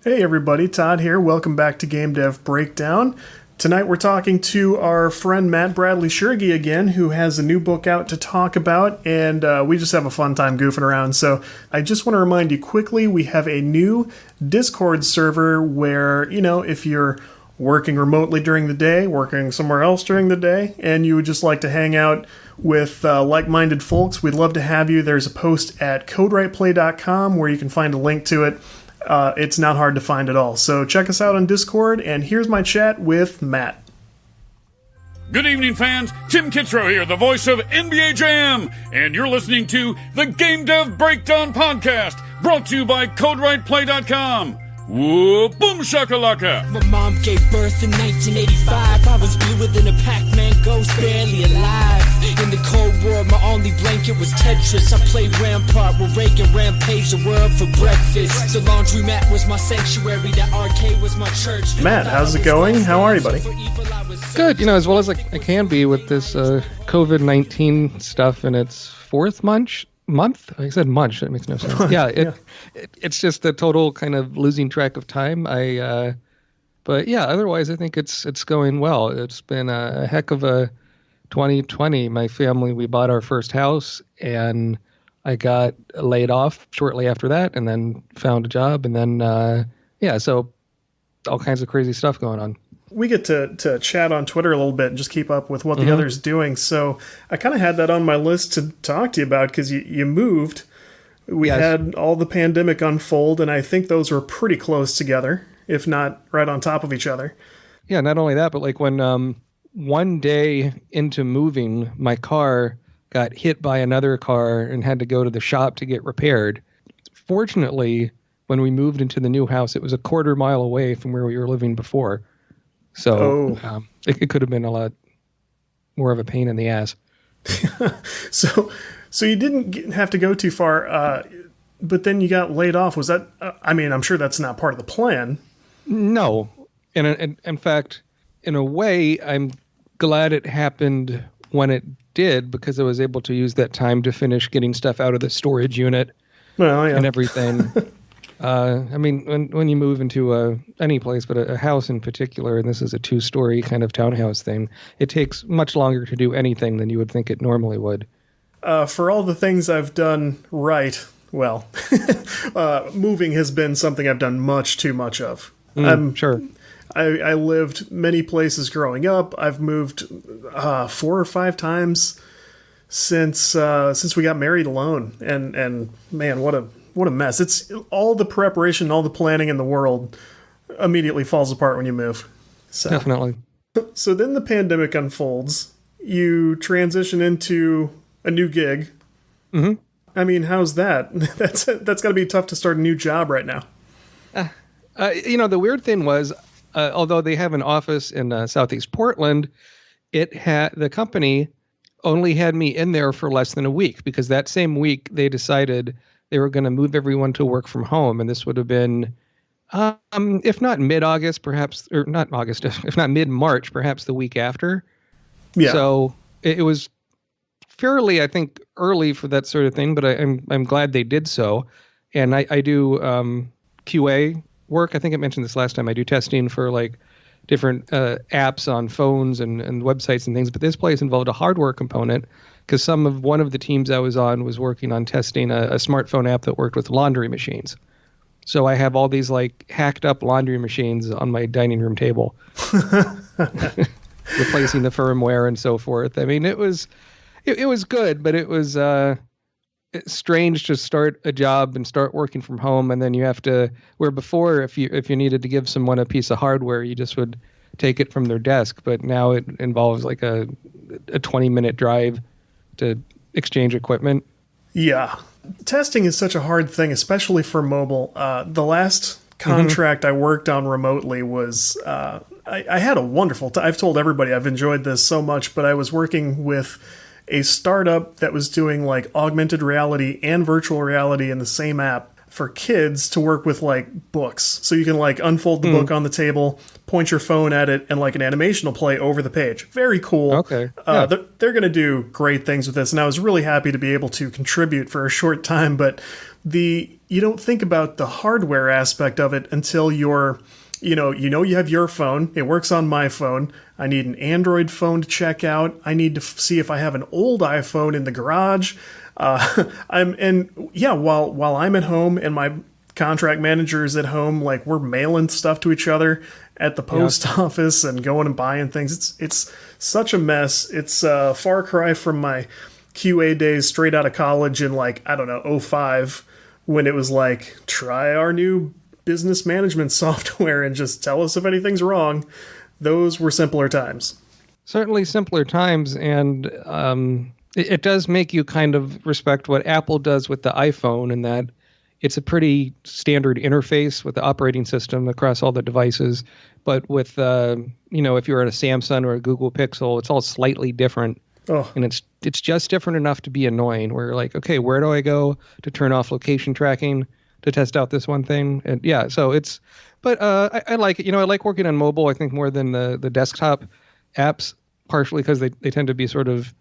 Hey everybody, Todd here. Welcome back to Game Dev Breakdown. Tonight we're talking to our friend Matt Bradley-Tschirgi again, who has a new book out to talk about, and we just have a fun time goofing around. So I just want to remind you quickly, we have a new Discord server where, if you're working remotely during the day, working somewhere else during the day, and you would just like to hang out with like-minded folks, we'd love to have you. There's a post at codewriteplay.com where you can find a link to it. It's not hard to find at all. So check us out on Discord, and here's my chat with Matt. Good evening, fans. Tim Kitzrow here, the voice of NBA Jam, and you're listening to the Game Dev Breakdown Podcast, brought to you by CodeWritePlay.com. Whoa, boom shakalaka! My mom gave birth in 1985. I was bluer than a Pac-Man ghost, barely alive. In the Cold War, my only blanket was Tetris. I played Rampart with Reagan, rampaged the world for breakfast. The laundromat was my sanctuary, that arcade was my church. Matt, how's it going? How are you, buddy? Good, as well as I can be with this COVID-19 stuff in its fourth month. I said munch. That makes no sense. Yeah, it's just a total kind of losing track of time. But yeah, otherwise I think it's going well. It's been a heck of a 2020. My family, we bought our first house, and I got laid off shortly after that, and then found a job, and then so all kinds of crazy stuff going on. We get to chat on Twitter a little bit and just keep up with what the other's doing. So I kind of had that on my list to talk to you about because you moved. We had all the pandemic unfold, and I think those were pretty close together, if not right on top of each other. Yeah, not only that, but like when one day into moving, my car got hit by another car and had to go to the shop to get repaired. Fortunately, when we moved into the new house, it was a quarter mile away from where we were living before. So it could have been a lot more of a pain in the ass. So you didn't have to go too far, but then you got laid off. Was that? I'm sure that's not part of the plan. No, and in fact, in a way, I'm glad it happened when it did, because I was able to use that time to finish getting stuff out of the storage unit and everything. When you move into any place, but a house in particular, and this is a 2-story kind of townhouse thing, it takes much longer to do anything than you would think it normally would. For all the things I've done right, well, moving has been something I've done much too much of. Sure. I lived many places growing up. I've moved 4 or 5 times since we got married alone, and man, what a mess. It's all the preparation, all the planning in the world immediately falls apart when you move. So. Definitely. So then the pandemic unfolds. You transition into a new gig. Mm-hmm. How's that? That's got to be tough to start a new job right now. The weird thing was, although they have an office in Southeast Portland, the company only had me in there for less than a week, because that same week they decided they were going to move everyone to work from home. And this would have been, if not mid-August, perhaps, or not August, if not mid-March, perhaps the week after. Yeah. So it was fairly, I think, early for that sort of thing, but I'm glad they did so. And I do QA work. I think I mentioned this last time. I do testing for like different apps on phones and websites and things. But this place involved a hardware component, because one of the teams I was on was working on testing a smartphone app that worked with laundry machines. So I have all these like hacked up laundry machines on my dining room table, replacing the firmware and so forth. It was good, but it was it's strange to start a job and start working from home, and then you have to, where before if you needed to give someone a piece of hardware, you just would take it from their desk, but now it involves like a 20-minute drive to exchange equipment. Yeah. Testing is such a hard thing, especially for mobile. The last contract I worked on remotely was, I had a wonderful time. I've told everybody I've enjoyed this so much, but I was working with a startup that was doing like augmented reality and virtual reality in the same app for kids to work with like books. So you can like unfold the book on the table, point your phone at it, and like an animation will play over the page. Very cool. Okay. Yeah. They're going to do great things with this. And I was really happy to be able to contribute for a short time. But the you don't think about the hardware aspect of it until you're, you have your phone. It works on my phone. I need an Android phone to check out. I need to see if I have an old iPhone in the garage. While I'm at home and my contract manager is at home, like we're mailing stuff to each other at the post office and going and buying things. It's such a mess. It's a far cry from my QA days straight out of college in '05, when it was like, try our new business management software and just tell us if anything's wrong. Those were simpler times. Certainly simpler times, and it does make you kind of respect what Apple does with the iPhone, in that it's a pretty standard interface with the operating system across all the devices. But with, if you're at a Samsung or a Google Pixel, it's all slightly different. Oh. And it's just different enough to be annoying. Where you're like, okay, where do I go to turn off location tracking to test out this one thing? And so it's, but I like it. I like working on mobile, I think, more than the desktop apps, partially because they tend to be sort of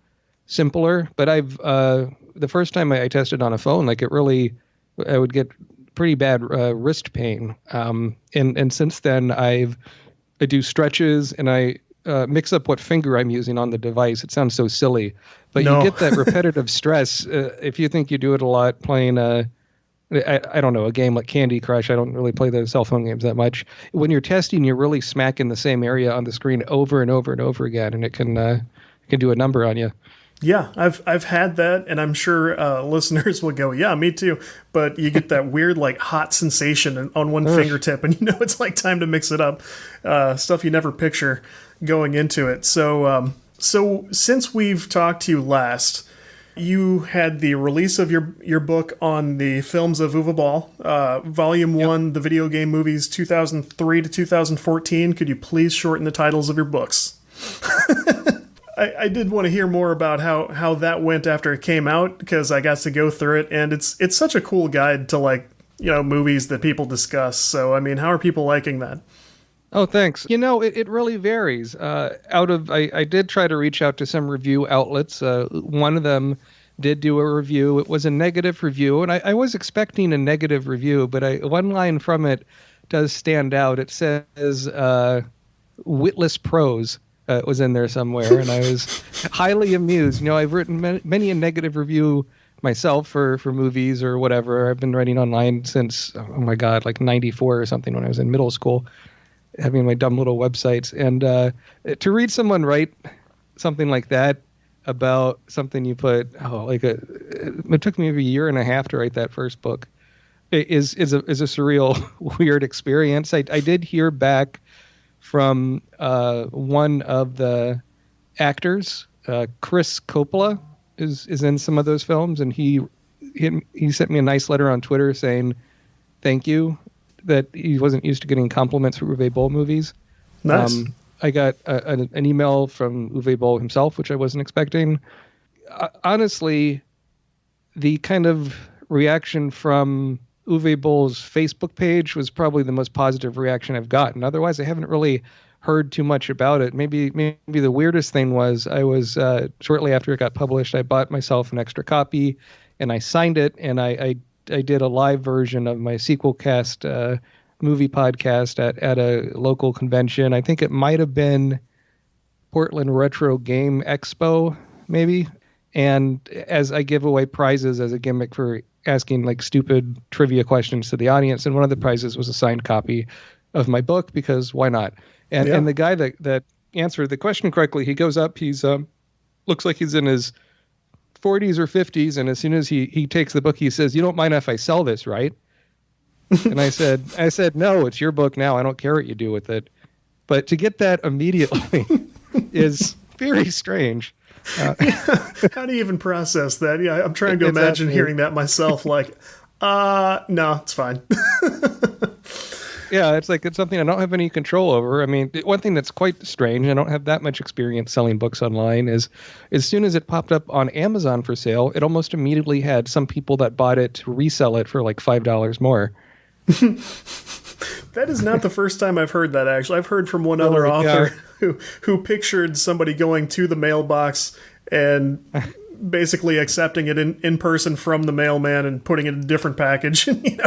simpler. But the first time I tested on a phone, like I would get pretty bad wrist pain. And since then I do stretches and I mix up what finger I'm using on the device. It sounds so silly, but you get that repetitive stress. If you think you do it a lot playing I don't know, a game like Candy Crush. I don't really play the cell phone games that much. When you're testing, you're really smacking the same area on the screen over and over and over again, and it can do a number on you. Yeah, I've had that, and I'm sure listeners will go, yeah, me too. But you get that weird, like, hot sensation on one fingertip, and it's like time to mix it up. Stuff you never picture going into it. So since we've talked to you last, you had the release of your book on the films of Uwe Boll, Volume 1, the video game movies 2003 to 2014. Could you please shorten the titles of your books? I did want to hear more about how that went after it came out, because I got to go through it, and it's such a cool guide to movies that people discuss. So, I mean, how are people liking that? Oh, thanks. It really varies. I did try to reach out to some review outlets. One of them did do a review. It was a negative review, and I was expecting a negative review, but one line from it does stand out. It says, witless prose. Was in there somewhere, and I was highly amused. I've written many a negative review myself for movies or whatever. I've been writing online since, oh my God, like 94 or something, when I was in middle school, having my dumb little websites. And to read someone write something like that about something you put, it took me maybe a year and a half to write that first book. It is a surreal, weird experience. I did hear back from one of the actors, Chris Coppola, is in some of those films, and he sent me a nice letter on Twitter saying thank you, that he wasn't used to getting compliments for Uwe Boll movies. Nice. I got an email from Uwe Boll himself, which I wasn't expecting. Honestly, the kind of reaction from Uwe Boll's Facebook page was probably the most positive reaction I've gotten. Otherwise, I haven't really heard too much about it. Maybe the weirdest thing was I was shortly after it got published, I bought myself an extra copy and I signed it, and I did a live version of my sequel cast movie podcast at a local convention. I think it might have been Portland Retro Game Expo, maybe. And as I give away prizes as a gimmick for asking like stupid trivia questions to the audience, and one of the prizes was a signed copy of my book, because why not? And the guy that answered the question correctly, he goes up, he's looks like he's in his 40s or 50s, and as soon as he takes the book, he says, "You don't mind if I sell this, right?" And I said, "No, it's your book now. I don't care what you do with it." But to get that immediately is very strange. How do you even process that? Yeah, I'm trying to imagine hearing that myself. Like, no, it's fine. Yeah, it's something I don't have any control over. I mean, one thing that's quite strange, I don't have that much experience selling books online, is as soon as it popped up on Amazon for sale, it almost immediately had some people that bought it to resell it for like $5 more. That is not the first time I've heard that, actually. I've heard from one other author who pictured somebody going to the mailbox and basically accepting it in person from the mailman and putting it in a different package and,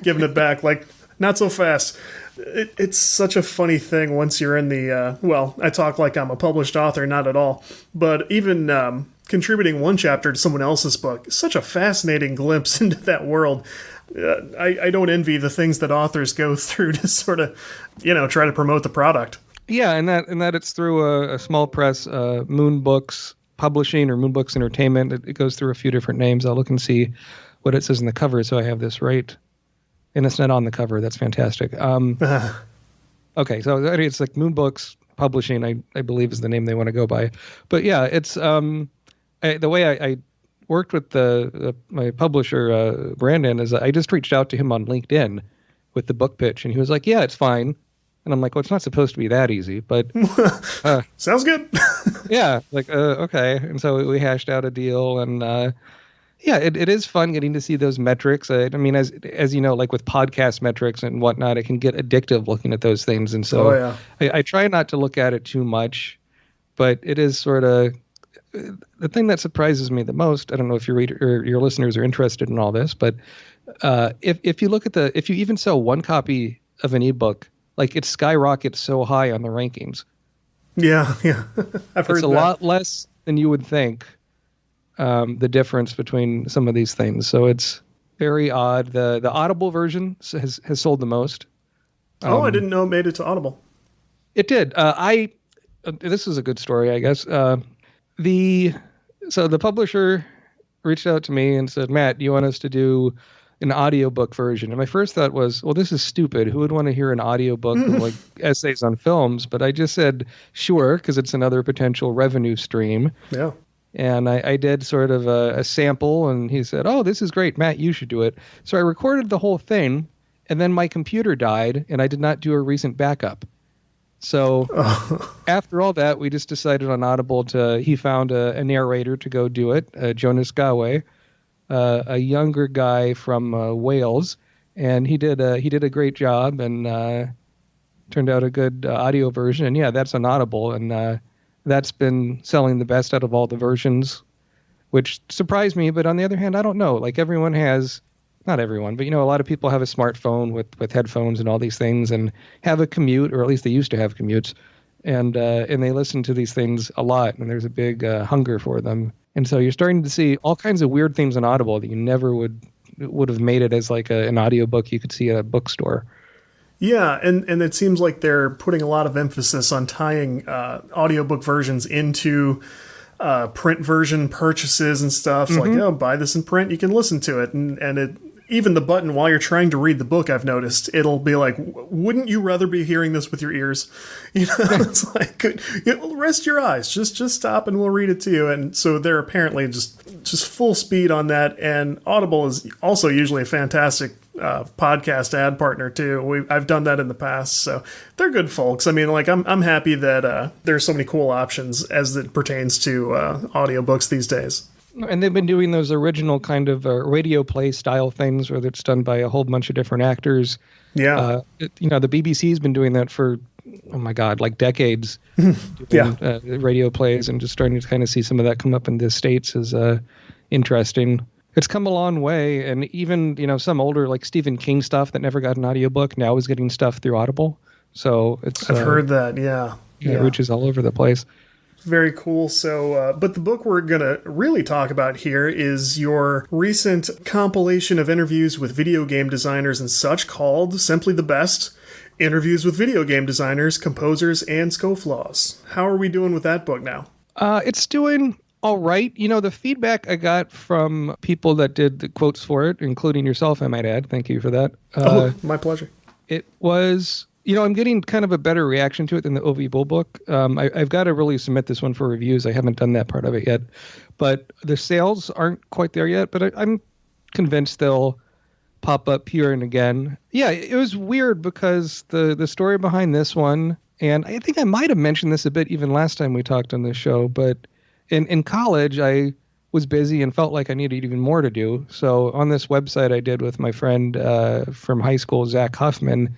giving it back. Like, not so fast. It's such a funny thing once you're in the, I talk like I'm a published author, not at all, but even contributing one chapter to someone else's book is such a fascinating glimpse into that world. I don't envy the things that authors go through to sort of, try to promote the product. Yeah, and that it's through a small press, Moon Books Publishing or Moon Books Entertainment. It goes through a few different names. I'll look and see what it says in the cover so I have this right. And it's not on the cover. That's fantastic. Okay, so it's like Moon Books Publishing, I believe is the name they want to go by. But yeah, it's the way I worked with my publisher, Brandon, is I just reached out to him on LinkedIn with the book pitch, and he was like, yeah, it's fine. And I'm like, well, it's not supposed to be that easy, but... Sounds good. Yeah, okay. And so we hashed out a deal, and... yeah, it is fun getting to see those metrics. I mean, as you know, like with podcast metrics and whatnot, it can get addictive looking at those things. And so I try not to look at it too much, but it is sort of the thing that surprises me the most. I don't know if your reader or your listeners are interested in all this, but if you look at if you even sell one copy of an ebook, like it skyrockets so high on the rankings. Yeah. I've heard it's a lot less than you would think. The difference between some of these things. So it's very odd. The Audible version has sold the most. I didn't know it made it to Audible. It did. This is a good story, I guess. The publisher reached out to me and said, Matt, do you want us to do an audiobook version? And my first thought was, well, this is stupid. Who would want to hear an audiobook of like essays on films? But I just said, sure, because it's another potential revenue stream. Yeah. And I did sort of a sample, and he said, oh, this is great, Matt, you should do it. So I recorded the whole thing, and then my computer died, and I did not do a recent backup. So after all that, we just decided on Audible he found a narrator to go do it, Jonas Gawe, a younger guy from Wales, and he did a great job, and turned out a good audio version. And yeah, that's on Audible, and that's been selling the best out of all the versions, which surprised me. But on the other hand, I don't know. Like everyone has, not everyone, but a lot of people have a smartphone with headphones and all these things, and have a commute, or at least they used to have commutes, and they listen to these things a lot, and there's a big hunger for them. And so you're starting to see all kinds of weird things on Audible that you never would have made it as like an audiobook you could see at a bookstore. Yeah, and it seems like they're putting a lot of emphasis on tying audiobook versions into print version purchases and stuff. Mm-hmm. Like, buy this in print, you can listen to it. And even the button while you're trying to read the book, I've noticed, it'll be like, wouldn't you rather be hearing this with your ears? It's like, rest your eyes, just stop and we'll read it to you. And so they're apparently just full speed on that. And Audible is also usually a fantastic podcast ad partner too. I've done that in the past, so they're good folks. I mean, like I'm happy that there's so many cool options as it pertains to audiobooks these days. And they've been doing those original kind of radio play style things where it's done by a whole bunch of different actors. Yeah. The BBC's been doing that for, oh my God, like decades. Radio plays, and just starting to kind of see some of that come up in the States is interesting. It's come a long way, and even, some older, like Stephen King stuff that never got an audiobook now is getting stuff through Audible. So I've heard that, yeah. It reaches all over the place. Very cool. So, but the book we're going to really talk about here is your recent compilation of interviews with video game designers and such, called Simply the Best: Interviews with Video Game Designers, Composers, and Scofflaws. How are we doing with that book now? It's doing all right. The feedback I got from people that did the quotes for it, including yourself, I might add. Thank you for that. My pleasure. It was, I'm getting kind of a better reaction to it than the OV Bull book. I've got to really submit this one for reviews. I haven't done that part of it yet. But the sales aren't quite there yet, but I'm convinced they'll pop up here and again. Yeah, it was weird because the story behind this one, and I think I might have mentioned this a bit even last time we talked on this show, but in college, I was busy and felt like I needed even more to do. So on this website I did with my friend from high school, Zach Huffman,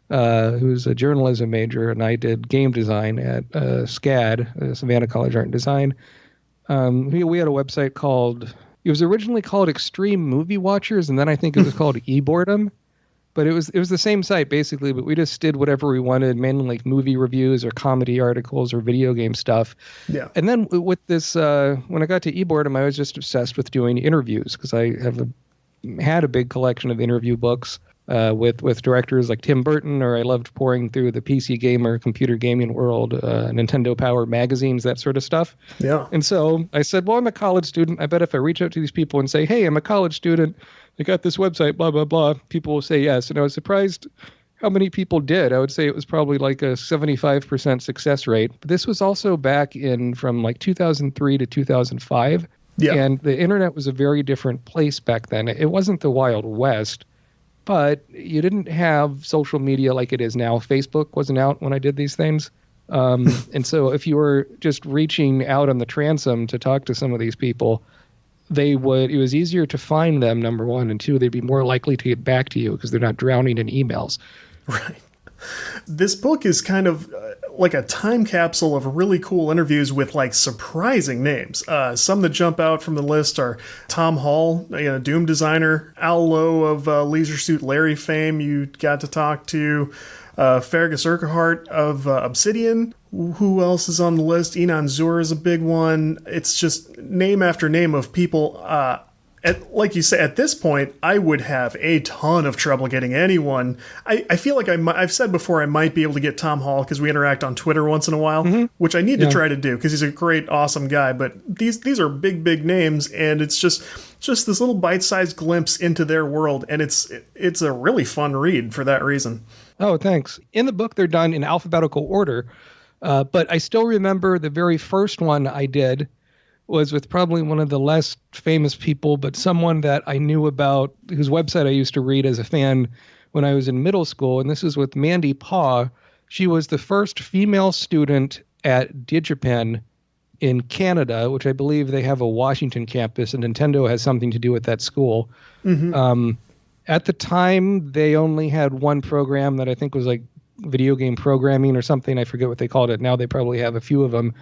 who's a journalism major, and I did game design at SCAD, Savannah College Art and Design. We had a website called, it was originally called Extreme Movie Watchers, and then I think it was called eBoredom. But it was the same site basically, but we just did whatever we wanted, mainly like movie reviews or comedy articles or video game stuff. Yeah. And then with this, when I got to eBoredom, I was just obsessed with doing interviews because I had a big collection of interview books with directors like Tim Burton, or I loved pouring through the PC Gamer, Computer Gaming World, Nintendo Power magazines, that sort of stuff. Yeah. And so I said, well, I'm a college student. I bet if I reach out to these people and say, hey, I'm a college student, I got this website, blah, blah, blah, people will say yes. And I was surprised how many people did. I would say it was probably like a 75% success rate. But this was also back in from like 2003 to 2005. Yeah. And the internet was a very different place back then. It wasn't the Wild West, but you didn't have social media like it is now. Facebook wasn't out when I did these things. And so if you were just reaching out on the transom to talk to some of these people, it was easier to find them, number one, and two, they'd be more likely to get back to you because they're not drowning in emails. Right. This book is kind of like a time capsule of really cool interviews with like surprising names. Some that jump out from the list are Tom Hall, Doom designer, Al Lowe of Leisure Suit Larry fame. You got to talk to Fergus Urquhart of Obsidian. Who else is on the list? Enon Zur is a big one. It's just name after name of people. Like you say, at this point, I would have a ton of trouble getting anyone. I feel like I've said before I might be able to get Tom Hall because we interact on Twitter once in a while, which I need to try to do because he's a great, awesome guy. But these are big, big names, and it's just this little bite-sized glimpse into their world, and it's a really fun read for that reason. Oh, thanks. In the book, they're done in alphabetical order. But I still remember the very first one I did was with probably one of the less famous people, but someone that I knew about, whose website I used to read as a fan when I was in middle school. And this is with Mandy Paw. She was the first female student at DigiPen in Canada, which I believe they have a Washington campus, and Nintendo has something to do with that school. Mm-hmm. At the time, they only had one program that I think was like video game programming or something. I forget what they called it. Now they probably have a few of them.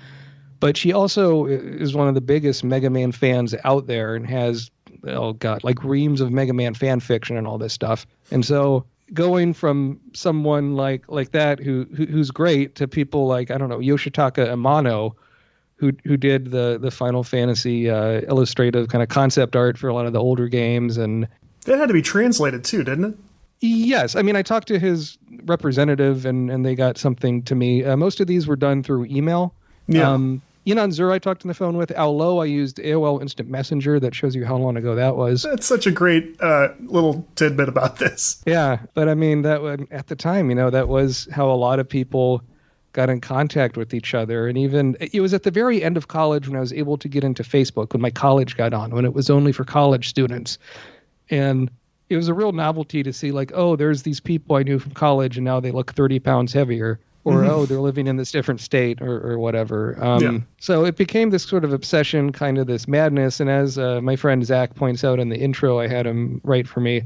But she also is one of the biggest Mega Man fans out there and has, like reams of Mega Man fan fiction and all this stuff. And so going from someone like that who's great to people like, I don't know, Yoshitaka Amano, who did the Final Fantasy illustrative kind of concept art for a lot of the older games. And that had to be translated too, didn't it? Yes. I mean, I talked to his representative and they got something to me. Most of these were done through email. Yeah. Enon Zur I talked on the phone with. Al Lowe I used AOL Instant Messenger. That shows you how long ago that was. That's such a great little tidbit about this. Yeah. But I mean, that at the time, that was how a lot of people got in contact with each other. And even it was at the very end of college when I was able to get into Facebook, when my college got on, when it was only for college students. And it was a real novelty to see like, oh, there's these people I knew from college and now they look 30 pounds heavier. Or, oh, they're living in this different state or whatever. So it became this sort of obsession, kind of this madness. And as my friend Zach points out in the intro I had him write for me,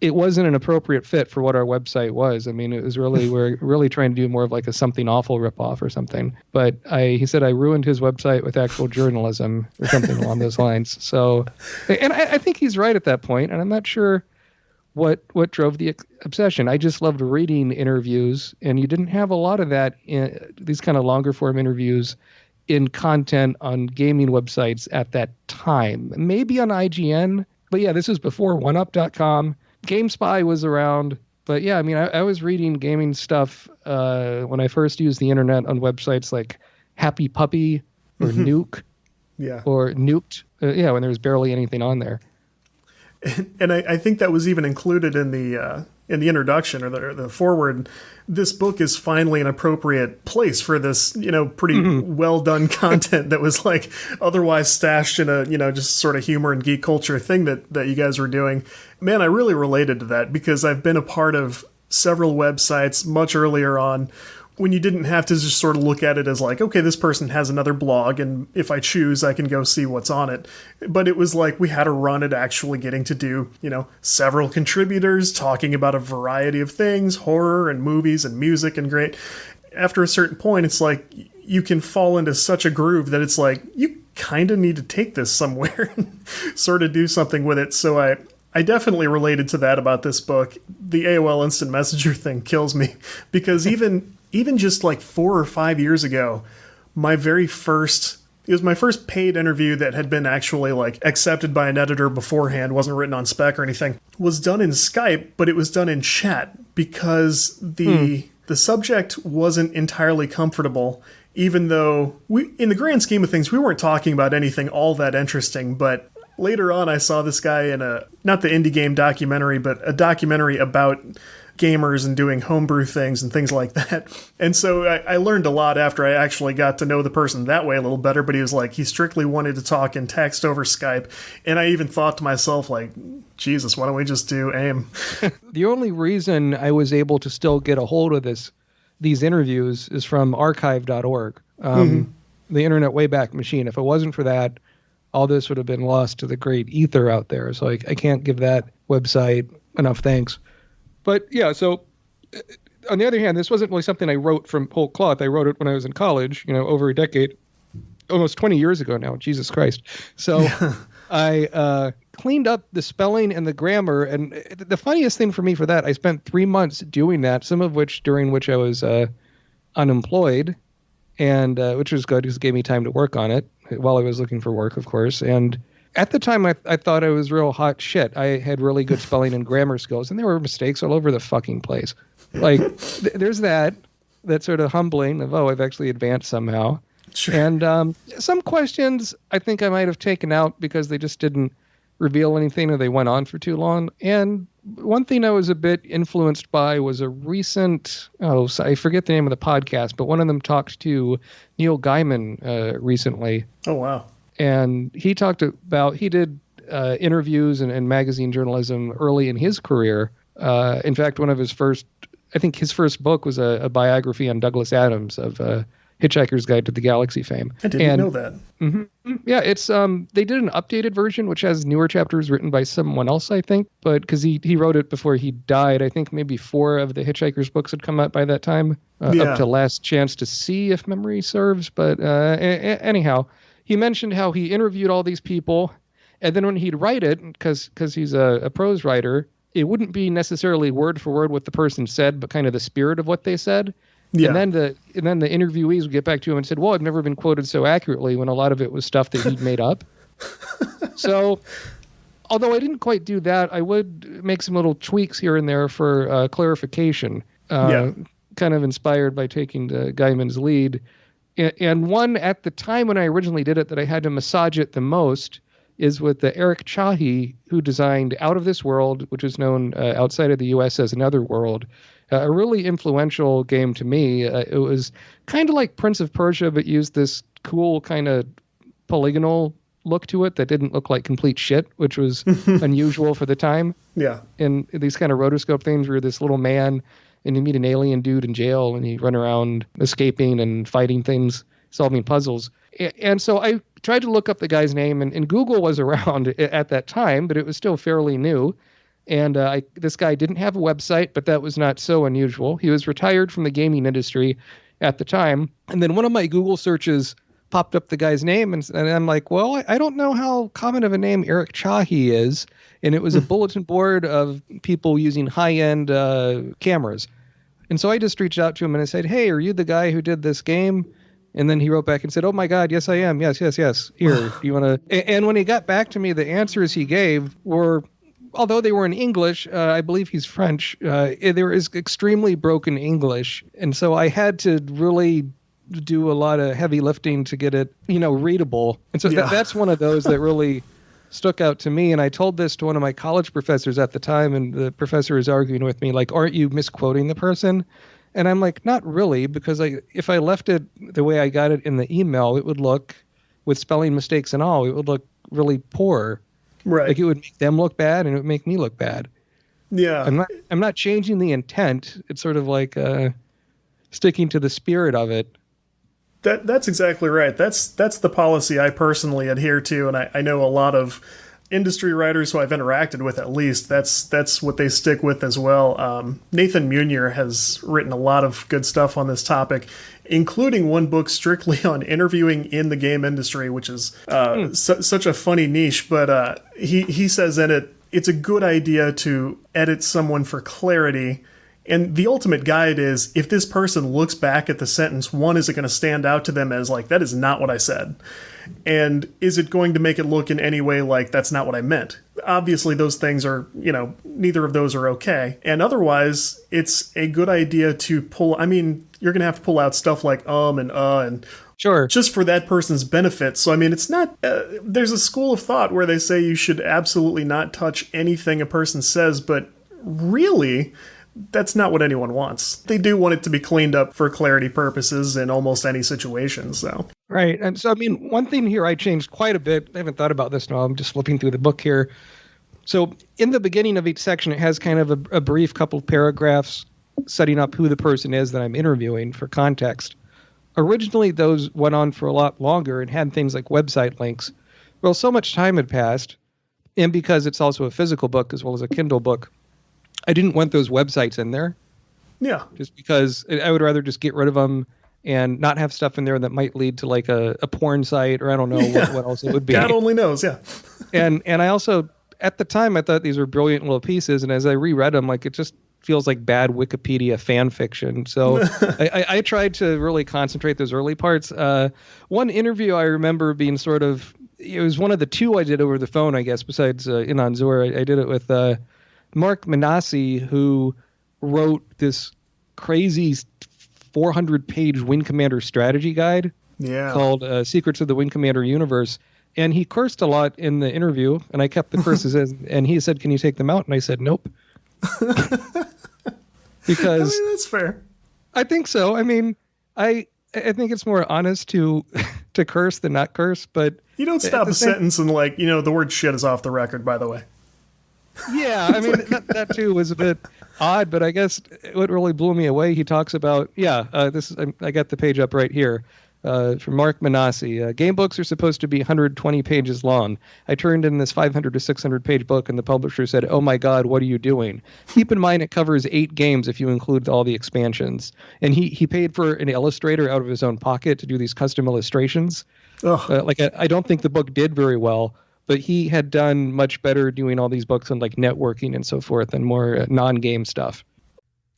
it wasn't an appropriate fit for what our website was. I mean, it was really, we're really trying to do more of like a Something Awful ripoff or something. But he said I ruined his website with actual journalism or something along those lines. So, and I think he's right at that point, and I'm not sure what drove the obsession. I just loved reading interviews, and you didn't have a lot of that in these kind of longer form interviews in content on gaming websites at that time. Maybe on IGN, but yeah, this was before OneUp.com. GameSpy was around, but yeah, I mean, I was reading gaming stuff when I first used the internet on websites like Happy Puppy or Nuke, or Nuked. When there was barely anything on there. And I think that was even included in the introduction or the foreword. This book is finally an appropriate place for this, pretty well done content that was like otherwise stashed in a, just sort of humor and geek culture thing that you guys were doing. Man, I really related to that because I've been a part of several websites much earlier on when you didn't have to just sort of look at it as like, okay, this person has another blog, and if I choose, I can go see what's on it. But it was like we had a run at actually getting to do, several contributors talking about a variety of things, horror and movies and music and great. After a certain point, it's like you can fall into such a groove that it's like, you kind of need to take this somewhere and sort of do something with it. So I definitely related to that about this book. The AOL Instant Messenger thing kills me because even just like 4 or 5 years ago, it was my first paid interview that had been actually like accepted by an editor beforehand, wasn't written on spec or anything, was done in Skype, but it was done in chat because the subject wasn't entirely comfortable, even though in the grand scheme of things, we weren't talking about anything all that interesting. But later on, I saw this guy in not the indie game documentary, but a documentary about gamers and doing homebrew things and things like that. And so I learned a lot after I actually got to know the person that way a little better, but he strictly wanted to talk in text over Skype. And I even thought to myself, like, Jesus, why don't we just do AIM? The only reason I was able to still get a hold of these interviews is from archive.org, the Internet Wayback Machine. If it wasn't for that, all this would have been lost to the great ether out there. So I can't give that website enough thanks. But yeah, so on the other hand, this wasn't really something I wrote from whole cloth. I wrote it when I was in college, over a decade, almost 20 years ago now. Jesus Christ. So I cleaned up the spelling and the grammar. And the funniest thing for me for that, I spent 3 months doing that, some of which during which I was unemployed, and which was good because it gave me time to work on it while I was looking for work, of course. And at the time, I thought I was real hot shit. I had really good spelling and grammar skills, and there were mistakes all over the fucking place. Like, there's that sort of humbling of, I've actually advanced somehow. Sure. And some questions I think I might have taken out because they just didn't reveal anything or they went on for too long. And one thing I was a bit influenced by was a recent, I forget the name of the podcast, but one of them talked to Neil Gaiman recently. Oh, wow. And he did interviews and magazine journalism early in his career. In fact, one of his first book was a biography on Douglas Adams of Hitchhiker's Guide to the Galaxy fame. I didn't know that. Mm-hmm, yeah, it's they did an updated version, which has newer chapters written by someone else, I think. But because he wrote it before he died, I think maybe 4 of the Hitchhiker's books had come out by that time, up to Last Chance to See, if memory serves. But anyhow, he mentioned how he interviewed all these people, and then when he'd write it, because he's a prose writer, it wouldn't be necessarily word for word what the person said, but kind of the spirit of what they said. Yeah. And then the interviewees would get back to him and said, well, I've never been quoted so accurately, when a lot of it was stuff that he'd made up. So, although I didn't quite do that, I would make some little tweaks here and there for clarification, kind of inspired by taking Gaiman's lead. And one at the time when I originally did it that I had to massage it the most is with Eric Chahi, who designed Out of This World, which is known outside of the U.S. as Another World. A really influential game to me. It was kind of like Prince of Persia, but used this cool kind of polygonal look to it that didn't look like complete shit, which was unusual for the time. Yeah. And these kind of rotoscope things where this little man and you meet an alien dude in jail and you run around escaping and fighting things, solving puzzles. And so I tried to look up the guy's name, and Google was around at that time, but it was still fairly new. And this guy didn't have a website, but that was not so unusual. He was retired from the gaming industry at the time. And then one of my Google searches popped up the guy's name, and I'm like, well, I don't know how common of a name Eric Chahi is. And it was a bulletin board of people using high-end cameras. And so I just reached out to him and I said, hey, are you the guy who did this game? And then he wrote back and said, oh, my God, yes, I am. Yes. Here, do you want to? And when he got back to me, the answers he gave were, although they were in English, I believe he's French, there is extremely broken English. And so I had to really do a lot of heavy lifting to get it, readable. And so that's one of those that really stuck out to me. And I told this to one of my college professors at the time, and the professor was arguing with me, like, aren't you misquoting the person? And I'm like, not really, because if I left it the way I got it in the email, it would look, with spelling mistakes and all, it would look really poor. Right. Like it would make them look bad and it would make me look bad. Yeah. I'm not changing the intent. It's sort of like sticking to the spirit of it. That's exactly right. That's the policy I personally adhere to, and I know a lot of industry writers who I've interacted with, at least, that's what they stick with as well. Nathan Munier has written a lot of good stuff on this topic, including one book strictly on interviewing in the game industry, which is such a funny niche. But he says in it, it's a good idea to edit someone for clarity. And the ultimate guide is, if this person looks back at the sentence, one, is it going to stand out to them as like, that is not what I said? And is it going to make it look in any way like that's not what I meant? Obviously, those things are, neither of those are okay. And otherwise, it's a good idea to pull, you're going to have to pull out stuff like and sure, just for that person's benefit. So, it's not, there's a school of thought where they say you should absolutely not touch anything a person says, but really, that's not what anyone wants. They do want it to be cleaned up for clarity purposes in almost any situation. So right. And so, one thing here I changed quite a bit. I haven't thought about this now. I'm just flipping through the book here. So in the beginning of each section, it has kind of a brief couple of paragraphs setting up who the person is that I'm interviewing for context. Originally, those went on for a lot longer and had things like website links. Well, so much time had passed, and because it's also a physical book as well as a Kindle book, I didn't want those websites in there. Yeah. Just because I would rather just get rid of them and not have stuff in there that might lead to like a porn site, or I don't know what else it would be. God only knows, yeah. and I also, at the time, I thought these were brilliant little pieces, and as I reread them, like, it just feels like bad Wikipedia fan fiction. So I tried to really concentrate those early parts. One interview I remember being it was one of the two I did over the phone, I guess, besides in Anzur. I did it with Mark Manassi, who wrote this crazy 400-page Wing Commander strategy guide called Secrets of the Wing Commander Universe. And he cursed a lot in the interview, and I kept the curses in, and he said, "Can you take them out?" And I said, "Nope." Because that's fair. I think so. I think it's more honest to curse than not curse, but you don't stop a sentence and the word shit is off the record, by the way. Yeah, that too was a bit odd, but I guess what really blew me away, he talks about, I got the page up right here, from Mark Manassi. Game books are supposed to be 120 pages long. I turned in this 500 to 600 page book, and the publisher said, "Oh my God, what are you doing?" Keep in mind it covers 8 games if you include all the expansions. And he paid for an illustrator out of his own pocket to do these custom illustrations. I don't think the book did very well, but he had done much better doing all these books on like networking and so forth and more non-game stuff.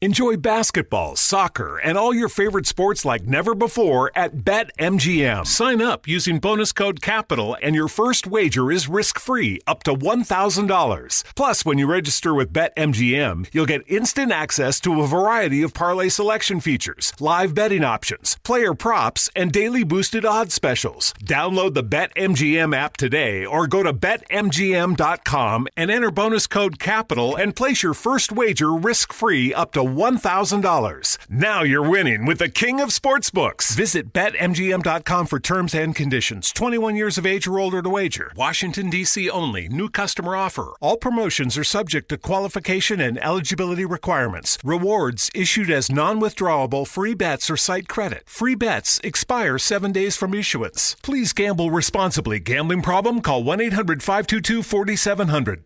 Enjoy basketball, soccer, and all your favorite sports like never before at BetMGM. Sign up using bonus code CAPITAL and your first wager is risk-free up to $1,000. Plus, when you register with BetMGM, you'll get instant access to a variety of parlay selection features, live betting options, player props, and daily boosted odds specials. Download the BetMGM app today or go to BetMGM.com and enter bonus code CAPITAL and place your first wager risk-free up to $1,000. Now you're winning with the king of sportsbooks. Visit BetMGM.com for terms and conditions. 21 years of age or older to wager. Washington, D.C. only. New customer offer. All promotions are subject to qualification and eligibility requirements. Rewards issued as non-withdrawable free bets or site credit. Free bets expire 7 days from issuance. Please gamble responsibly. Gambling problem? Call 1-800-522-4700.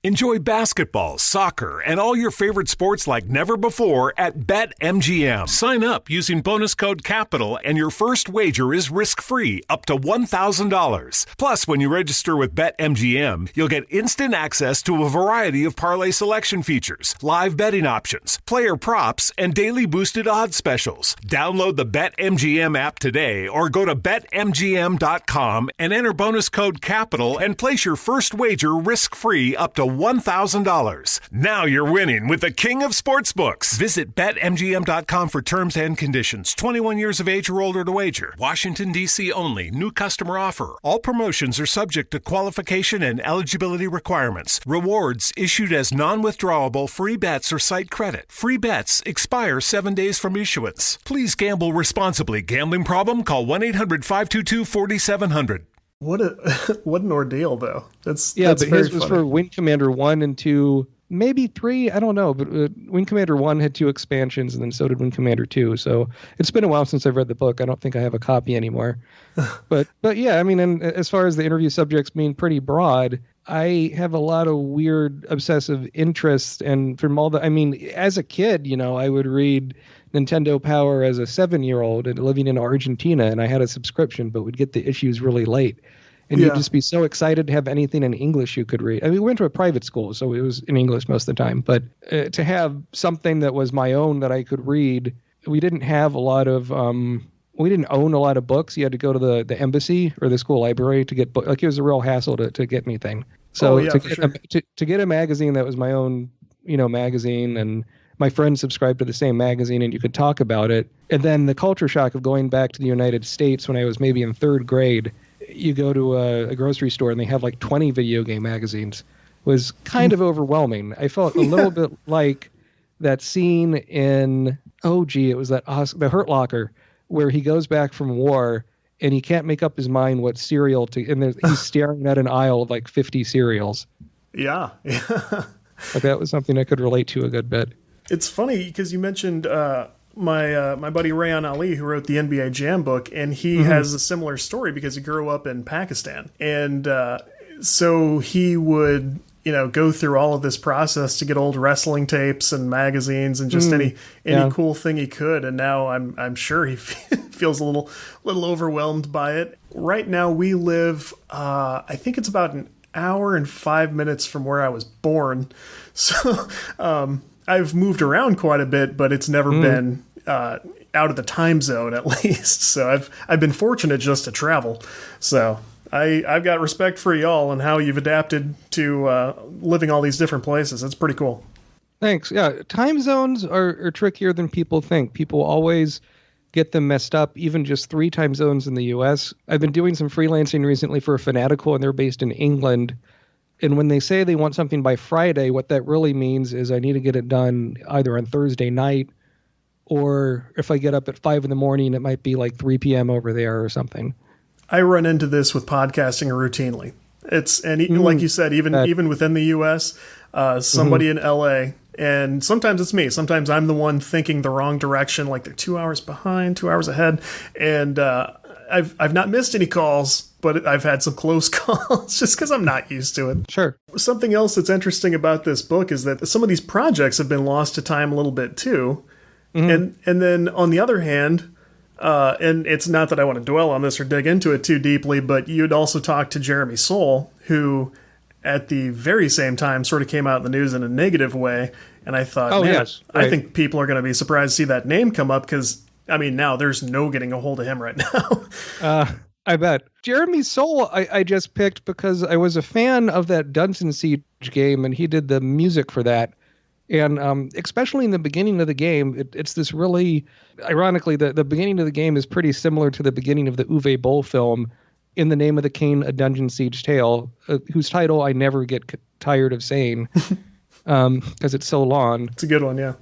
Enjoy basketball, soccer, and all your favorite sports like never before at BetMGM. Sign up using bonus code CAPITAL and your first wager is risk-free up to $1,000. Plus, when you register with BetMGM, you'll get instant access to a variety of parlay selection features, live betting options, player props, and daily boosted odds specials. Download the BetMGM app today or go to BetMGM.com and enter bonus code CAPITAL and place your first wager risk-free up to $1,000. Now you're winning with the king of sportsbooks. Visit BetMGM.com for terms and conditions. 21 years of age or older to wager. Washington, D.C. only. New customer offer. All promotions are subject to qualification and eligibility requirements. Rewards issued as non-withdrawable free bets or site credit. Free bets expire 7 days from issuance. Please gamble responsibly. Gambling problem? Call 1-800-522-4700. What an ordeal, though. That's but very his was funny. for Wing Commander 1 and 2, maybe 3, I don't know, but Wing Commander 1 had 2 expansions, and then so did Wing Commander 2, so it's been a while since I've read the book. I don't think I have a copy anymore. but yeah, and as far as the interview subjects being pretty broad, I have a lot of weird obsessive interests, and from all the, I mean, as a kid, I would read Nintendo Power as a 7-year-old and living in Argentina, and I had a subscription, but would get the issues really late. And you'd just be so excited to have anything in English you could read. I mean, we went to a private school, so it was in English most of the time. But to have something that was my own that I could read, we didn't have a lot of, we didn't own a lot of books. You had to go to the embassy or the school library to get books. Like, it was a real hassle to get anything. So to get a magazine that was my own, magazine, and my friends subscribed to the same magazine and you could talk about it. And then the culture shock of going back to the United States when I was maybe in 3rd grade, you go to a grocery store and they have like 20 video game magazines, was kind of overwhelming. I felt a little bit like that scene in, it was the Hurt Locker, where he goes back from war and he can't make up his mind what cereal and he's staring at an aisle of like 50 cereals. Yeah. Like, that was something I could relate to a good bit. It's funny because you mentioned my buddy Rayan Ali, who wrote the NBA Jam book, and he has a similar story because he grew up in Pakistan. And so he would, go through all of this process to get old wrestling tapes and magazines and just any cool thing he could. And now I'm sure he feels a little overwhelmed by it. Right now we live, I think it's about an hour and 5 minutes from where I was born. So I've moved around quite a bit, but it's never been out of the time zone, at least. So I've been fortunate just to travel. So I've got respect for y'all and how you've adapted to living all these different places. It's pretty cool. Thanks. Yeah, time zones are trickier than people think. People always get them messed up, even just 3 time zones in the U.S. I've been doing some freelancing recently for a Fanatical, and they're based in England. And when they say they want something by Friday, what that really means is I need to get it done either on Thursday night, or if I get up at 5 a.m, it might be like 3 p.m. over there or something. I run into this with podcasting routinely. Like you said, even within the U.S., somebody in L.A., and sometimes it's me. Sometimes I'm the one thinking the wrong direction, like they're 2 hours behind, 2 hours ahead. And I've not missed any calls, but I've had some close calls just because I'm not used to it. Sure. Something else that's interesting about this book is that some of these projects have been lost to time a little bit too. And then on the other hand, and it's not that I want to dwell on this or dig into it too deeply, but you'd also talk to Jeremy Soule, who at the very same time sort of came out in the news in a negative way. And I thought, I think people are going to be surprised to see that name come up because, I mean, now there's no getting a hold of him right now. I bet. Jeremy Soule I just picked because I was a fan of that Dungeon Siege game, and he did the music for that. And especially in the beginning of the game, it's this really, ironically, the beginning of the game is pretty similar to the beginning of the Uwe Boll film, In the Name of the King, A Dungeon Siege Tale, whose title I never get tired of saying because it's so long. It's a good one, yeah.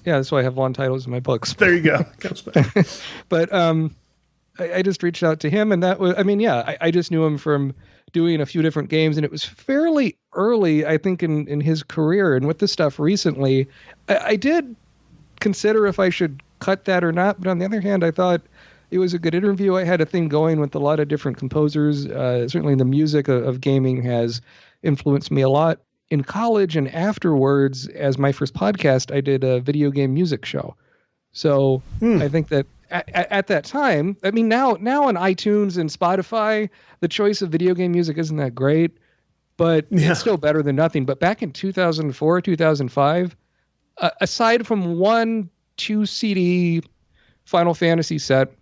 Yeah, that's why I have long titles in my books. There you go. Comes back. But I just reached out to him, and that was, I just knew him from doing a few different games, and it was fairly early, I think, in his career. And with this stuff recently, I did consider if I should cut that or not. But on the other hand, I thought it was a good interview. I had a thing going with a lot of different composers. Certainly the music of gaming has influenced me a lot. In college and afterwards, as my first podcast, I did a video game music show. So I think that at that time, I mean, now on iTunes and Spotify, the choice of video game music isn't that great, but it's still better than nothing. But back in 2004, 2005, aside from 1-2 CD Final Fantasy set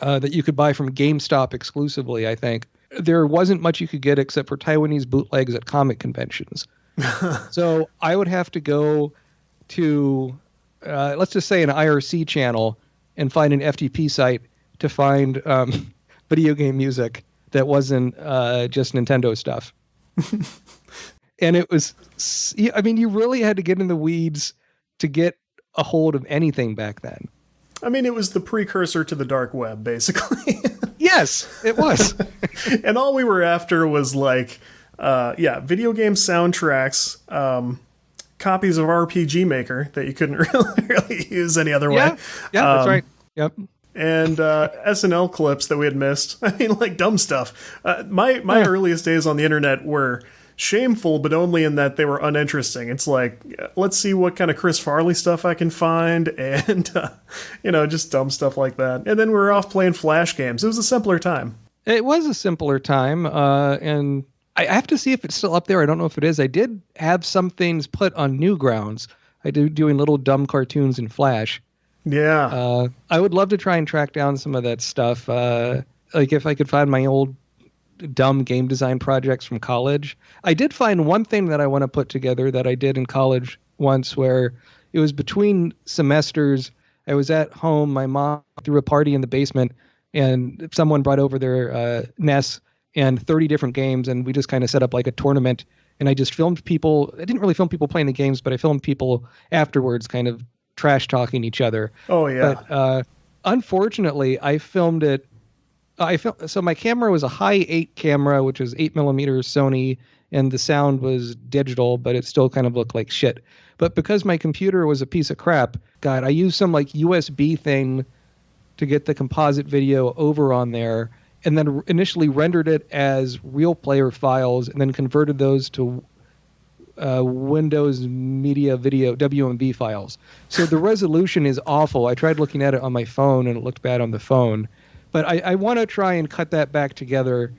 that you could buy from GameStop exclusively, I think, there wasn't much you could get except for Taiwanese bootlegs at comic conventions. So I would have to go to, let's just say, an IRC channel and find an FTP site to find video game music that wasn't just Nintendo stuff. And it was, I mean, you really had to get in the weeds to get a hold of anything back then. I mean, it was the precursor to the dark web, basically. Yes, it was. And all we were after was like, video game soundtracks, copies of RPG Maker that you couldn't really use any other way. Yeah, that's right. Yep. And SNL clips that we had missed. I mean, like dumb stuff. My earliest days on the internet were shameful, but only in that they were uninteresting. It's like, let's see what kind of Chris Farley stuff I can find, and just dumb stuff like that. And then we were off playing Flash games. It was a simpler time. It was a simpler time, and I have to see if it's still up there. I don't know if it is. I did have some things put on Newgrounds. I do doing little dumb cartoons in Flash. Yeah. I would love to try and track down some of that stuff. Like if I could find my old dumb game design projects from college. I did find one thing that I want to put together that I did in college once, where it was between semesters. I was at home. My mom threw a party in the basement, and someone brought over their NES and 30 different games, and we just kind of set up like a tournament. And I just filmed people. I didn't really film people playing the games, but I filmed people afterwards kind of trash talking each other. Oh, yeah. But unfortunately, I filmed it. So my camera was a high 8 camera, which is 8mm Sony, and the sound was digital, but it still kind of looked like shit. But because my computer was a piece of crap, God, I used some like USB thing to get the composite video over on there, and then initially rendered it as real player files, and then converted those to Windows Media Video WMV files. So the resolution is awful. I tried looking at it on my phone, and it looked bad on the phone. But I want to try and cut that back together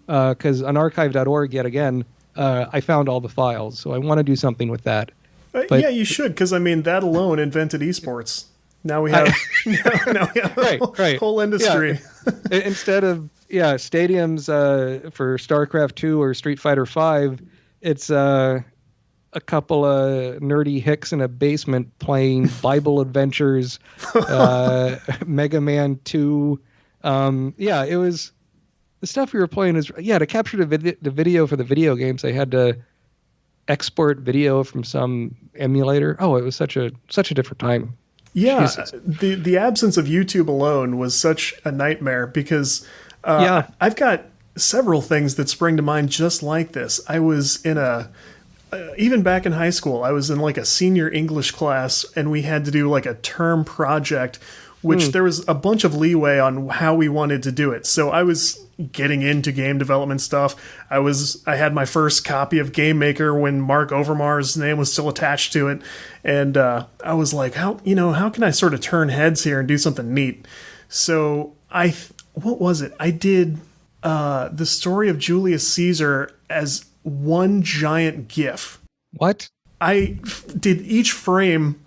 because on archive.org, yet again, I found all the files. So I want to do something with that. Yeah, you should, because, that alone invented esports. Now we have, now we have a whole industry. Yeah. Instead of stadiums for StarCraft 2 or Street Fighter 5, it's a couple of nerdy hicks in a basement playing Bible Adventures, Mega Man 2. It was the stuff we were playing is to capture the video for the video games. I had to export video from some emulator. Oh, it was such a different time. Yeah, Jesus. The absence of YouTube alone was such a nightmare because I've got several things that spring to mind just like this. I was in even back in high school, I was in like a senior English class, and we had to do like a term project, which there was a bunch of leeway on how we wanted to do it. So I was getting into game development stuff. I had my first copy of Game Maker when Mark Overmar's name was still attached to it. And I was like, how can I sort of turn heads here and do something neat? So what was it? I did the story of Julius Caesar as one giant GIF. What? I did each frame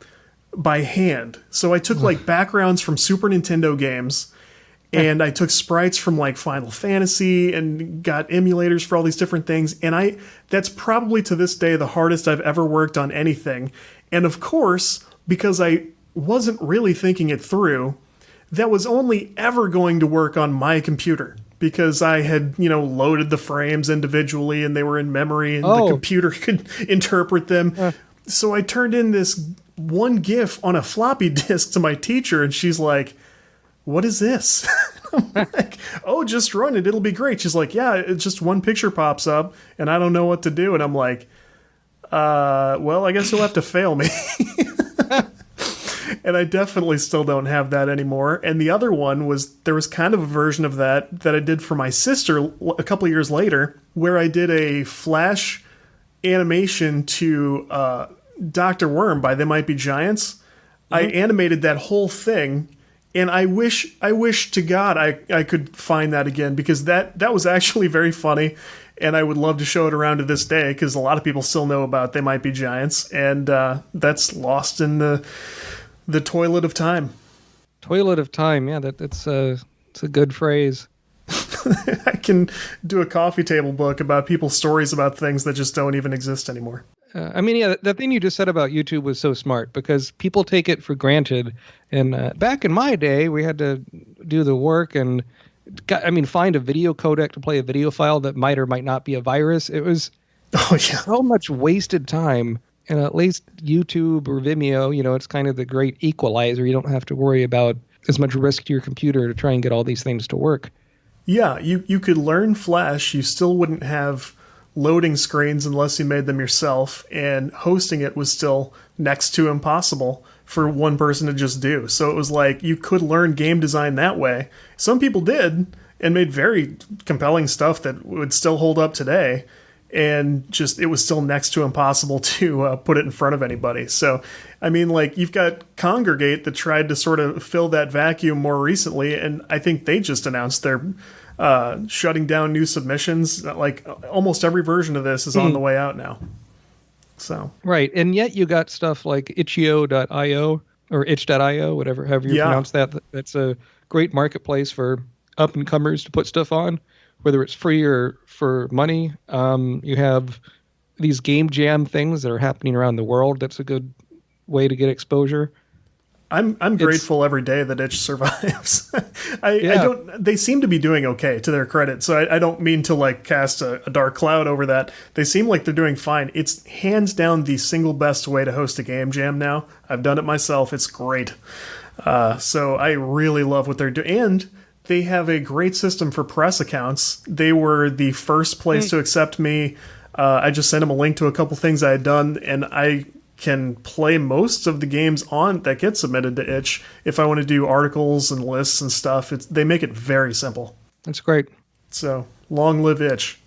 by hand. So I took like backgrounds from Super Nintendo games, and I took sprites from like Final Fantasy and got emulators for all these different things. And that's probably to this day the hardest I've ever worked on anything. And of course, because I wasn't really thinking it through, that was only ever going to work on my computer, because I had, loaded the frames individually and they were in memory and the computer could interpret them. So I turned in this one GIF on a floppy disk to my teacher, and she's like, "What is this?" I'm like, "Oh, just run it. It'll be great." She's like, "Yeah, it's just one picture pops up, and I don't know what to do." And I'm like, well, I guess you'll have to fail me. And I definitely still don't have that anymore. And the other one was, there was kind of a version of that I did for my sister a couple of years later, where I did a Flash animation to Dr. Worm by They Might Be Giants. Mm-hmm. I animated that whole thing, and I wish to God I could find that again, because that was actually very funny, and I would love to show it around to this day, because a lot of people still know about They Might Be Giants, and that's lost in the toilet of time. Toilet of time, yeah, it's a good phrase. I can do a coffee table book about people's stories about things that just don't even exist anymore. The thing you just said about YouTube was so smart, because people take it for granted. And back in my day, we had to do the work and find a video codec to play a video file that might or might not be a virus. It was so much wasted time. And at least YouTube or Vimeo, it's kind of the great equalizer. You don't have to worry about as much risk to your computer to try and get all these things to work. Yeah, you could learn Flash. You still wouldn't have loading screens unless you made them yourself, and hosting it was still next to impossible for one person to just do. So it was like you could learn game design that way. Some people did and made very compelling stuff that would still hold up today. and just it was still next to impossible to put it in front of anybody. So, I mean, like, you've got Congregate that tried to sort of fill that vacuum more recently, and I think they just announced they're shutting down new submissions. Like, almost every version of this is on the way out now. So right, and yet you got stuff like itch.io or itch.io, however you pronounce that. That's a great marketplace for up-and-comers to put stuff on, whether it's free or for money. You have these game jam things that are happening around the world. That's a good way to get exposure. I'm grateful every day that Itch survives. I don't. They seem to be doing okay, to their credit. So I don't mean to like cast a dark cloud over that. They seem like they're doing fine. It's hands down the single best way to host a game jam now. I've done it myself. It's great. So I really love what they're doing, and they have a great system for press accounts. They were the first place to accept me. I just sent them a link to a couple things I had done, and I can play most of the games that get submitted to Itch if I want to do articles and lists and stuff. They make it very simple. That's great. So long live Itch.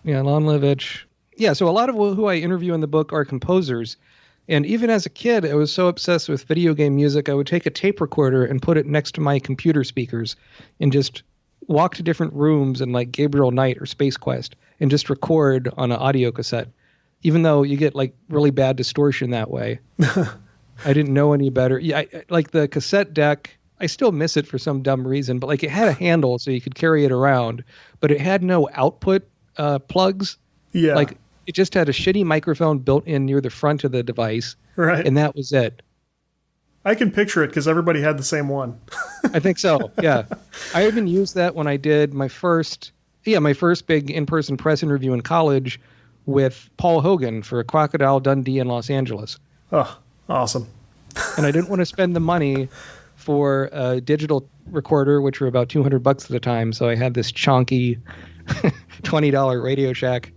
Yeah, long live Itch. Yeah, so a lot of who I interview in the book are composers. And even as a kid, I was so obsessed with video game music, I would take a tape recorder and put it next to my computer speakers and just walk to different rooms in like Gabriel Knight or Space Quest and just record on an audio cassette. Even though you get like really bad distortion that way. I didn't know any better. Yeah, like the cassette deck, I still miss it for some dumb reason, but like it had a handle so you could carry it around, but it had no output plugs. Yeah. Like it just had a shitty microphone built in near the front of the device. Right. And that was it. I can picture it because everybody had the same one. I think so. Yeah. I even used that when I did my first big in-person press interview in college with Paul Hogan for Crocodile Dundee in Los Angeles. Oh, awesome. And I didn't want to spend the money for a digital recorder, which were about $200 at the time. So I had this chonky $20 Radio Shack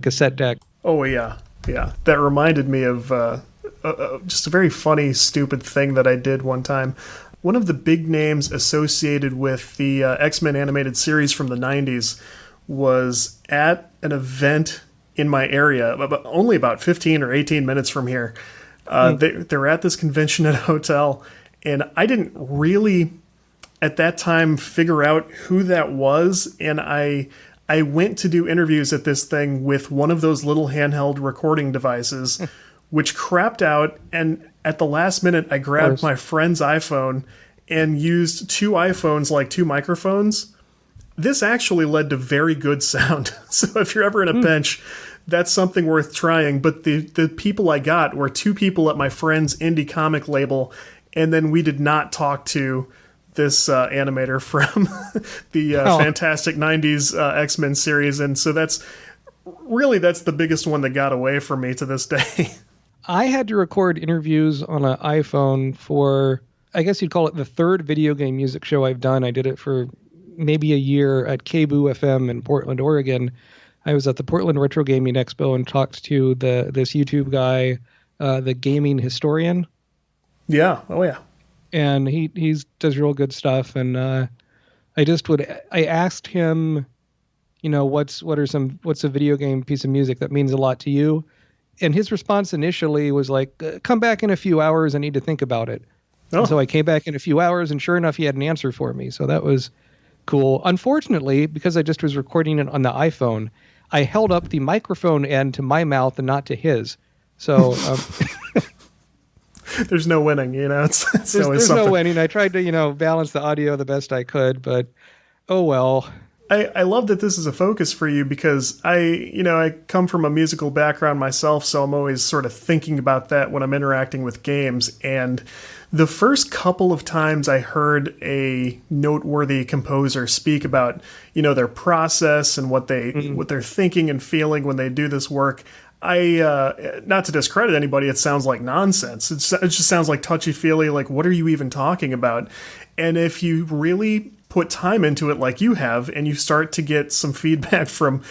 cassette deck. Oh, yeah. Yeah. That reminded me of just a very funny, stupid thing that I did one time. One of the big names associated with the X-Men animated series from the 90s was at an event in my area, only about 15 or 18 minutes from here. They were at this convention at a hotel, and I didn't really, at that time, figure out who that was, and I went to do interviews at this thing with one of those little handheld recording devices, which crapped out, and at the last minute, I grabbed my friend's iPhone and used two iPhones like two microphones. This actually led to very good sound. So if you're ever in a pinch, that's something worth trying. But the people I got were two people at my friend's indie comic label, and then we did not talk to this animator from the fantastic 90s X-Men series. And so that's the biggest one that got away from me to this day. I had to record interviews on an iPhone for, I guess you'd call it the third video game music show I've done. I did it for maybe a year at KBOO FM in Portland, Oregon. I was at the Portland Retro Gaming Expo and talked to this YouTube guy, the Gaming Historian. Yeah. Oh, yeah. And he does real good stuff. And I asked him, what's a video game piece of music that means a lot to you? And his response initially was like, come back in a few hours. I need to think about it. Oh. So I came back in a few hours, and sure enough, he had an answer for me. So that was cool. Unfortunately, because I just was recording it on the iPhone, I held up the microphone end to my mouth and not to his. So there's no winning, It's there's no winning. I tried to, balance the audio the best I could, but oh well. I love that this is a focus for you because I come from a musical background myself, so I'm always sort of thinking about that when I'm interacting with games. And the first couple of times I heard a noteworthy composer speak about, their process and what they're thinking and feeling when they do this work, I not to discredit anybody, it sounds like nonsense. It just sounds like touchy-feely, like, what are you even talking about? And if you really put time into it like you have, and you start to get some feedback from